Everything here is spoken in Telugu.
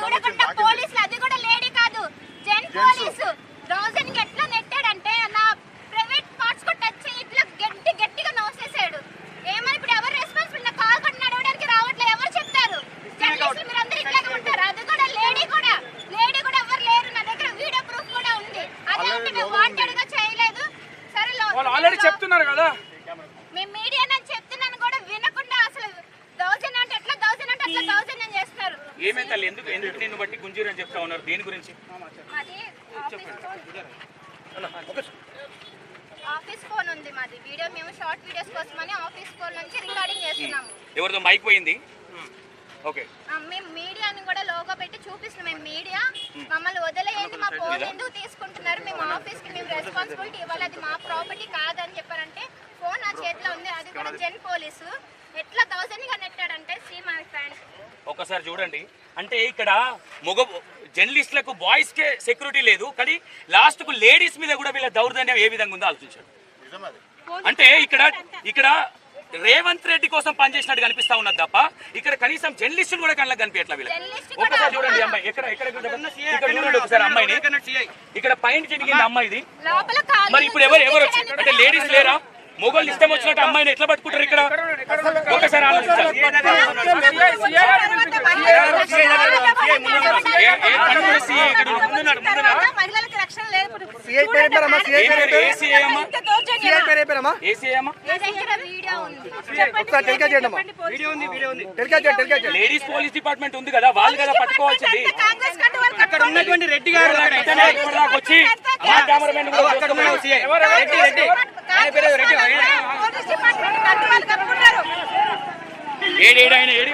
చూడకుండా పోలీసులు, అది కూడా లేడీ కాదు జెన్ పోలీసు, థౌసండ్ ఎట్లా నెట్టాడంటే నా ప్రైవేట్ పార్ట్స్ కూడా టచ్ చేయి ఇట్లా గట్టిగా నోసేసాడు. ఏమని ఇప్పుడు ఎవరు రెస్పాన్సిబుల్? నా కాల్ కూడా నడవడానికి రావట్లేదు, ఎవరు చెప్తారు? జర్నలిస్టులు మీరందరూ ఇట్లాగే ఉంటారు. అది కూడా లేడీ కూడా ఎవరు లేరు. నా దగ్గర వీడియో ప్రూఫ్ కూడా ఉంది. అదే అంటే మేము వాంటెడ్ గా చేయలేదు. సరే ఆల్రెడీ చెప్తున్నారు కదా, మేము మీడియా అని చెప్తున్నాను కూడా వినకుండా అసలు దౌర్జన్యం అంటే ఎట్లా, దౌర్జన్యం అంటే అట్లా దౌర్జన్యం చేస్తున్నారు. ఏమైతే ఎందుకు నిన్ను బట్టి గుంజీరు అని చెప్తా ఉన్నారు, దేని గురించి? మాది ఆఫీస్ ఫోన్ ఉంది, మాది వీడియో మేము షార్ట్ వీడియోస్ కోసమని ఆఫీస్ ఫోన్ నుంచి రికార్డింగ్ చేస్తున్నాము. ఎవరితో మైక్ పోయింది? ఓకే, మేము మీడియాని కూడా లోగో పెట్టి చూపిస్తున్నాం. మేము మీడియా, మమ్మల్ని వదిలేయండి, మా ఫోన్ ఎందుకు తీసుకుంటున్నారు, మేము ఆఫీస్ కి మేము రెస్పాన్సిబిలిటీ ఇవ్వాలి, అది మా ప్రాపర్టీ కాదని చెప్పారంటే ఫోన్ నా చేతిలో ఉంది. అది కూడా జెన్ పోలీసు ఎట్లా థౌసండ్గా నెట్టాడంటే సీ మై ఫ్రెండ్. ఒక్కసారి చూడండి, అంటే ఇక్కడ జర్నలిస్టులకు బాయ్స్ కే సెక్యూరిటీ లేదు, కానీ లాస్ట్ కు లేడీస్ మీద కూడా వీళ్ళ దౌర్జన్యం ఏ విధంగా ఉందో ఆలోచించాడు. అంటే ఇక్కడ రేవంత్ రెడ్డి కోసం పనిచేసినట్టు కనిపిస్తా ఉన్నది తప్ప ఇక్కడ కనీసం జర్నలిస్టులు కూడా కళ్ళకి కనిపించట్లా వీళ్ళకి. ఒక్కసారి చూడండి అమ్మాయి ఇక్కడ చూడండి ఒకసారి అమ్మాయిని, ఇక్కడ పైన జరిగింది అమ్మాయిది. మరి ఇప్పుడు ఎవరు వచ్చి అంటే లేడీస్ లేరా? మొగోళ్ళు ఇష్టం వచ్చినట్టు అమ్మాయిని ఎట్లా పట్టుకుంటారు ఇక్కడ? ఒకసారి ఆలోచించాలి. లేడీస్ పోలీస్ డిపార్ట్మెంట్ ఉంది కదా, వాళ్ళు కదా పట్టుకోవాల్సింది. అక్కడ ఉన్నటువంటి రెడ్డి గారు వచ్చి మా కెమెరామెన్ ఏడేడు ఆయన